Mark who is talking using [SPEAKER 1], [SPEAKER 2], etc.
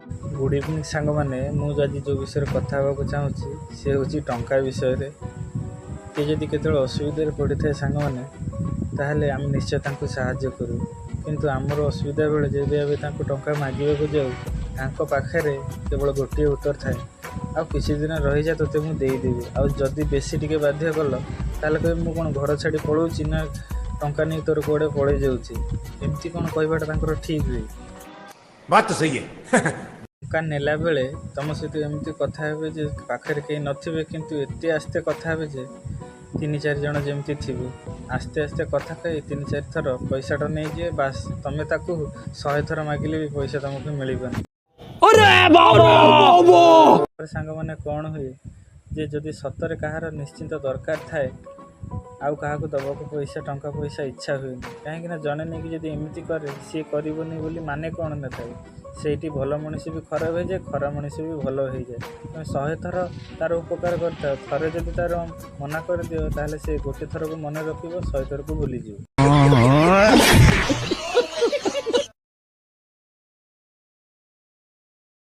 [SPEAKER 1] Good evening सांग मैंने मुझे आज जो विषय कथा हाँक चाहूँगी सी हूँ टंका विषय किए जदि केत असुविधा पड़ी था सांग मैंने ताहले आम निश्चय साहाय्य करूँ किंतु आमर असुविधा बेले जब आम टंका मांगे जाऊँ पाखे केवल गोटे उत्तर थाए आ किसी दिन रही जा ते मुझे देदेवी आदि बेसी टे बाध्य कल ताल कह मुझे कौन घर छाड़ी पलाऊँ ना टंका नहीं तोर कौड़े पड़े जामती कौन कहवाटा ठीक हुए
[SPEAKER 2] बात तो सही है।
[SPEAKER 1] टंका नेला बेले तुम सहित एमती कथा हे जे पाखे कहीं नथिबे किंतु एते आस्ते कथा हे जे 3-4 जन जमती थे आस्ते आस्ते कथा कही 3-4 थर पैसाटा नहीं जे बास तुम्हें ताकू 100 थर मागिले भी पैसा तुमको मिलबनी। सांग मैंने कौन हुए जे जदि सतरे कहार निश्चिंत दरकार थाए आउ क्या दबाक पैसा टंका पैसा इच्छा हुए कहीं जड़े नहीं कि एमती करे सी करनी बोली माने कौन न था से भल मनीष भी खराब हो जाए खराब मनीष भी भल हो जाए तुम 100 थर तार उपकार करता थे जब तार मना कर दियो ताहले से गोटे थर को मन रखिब 100 थर को भूलीज।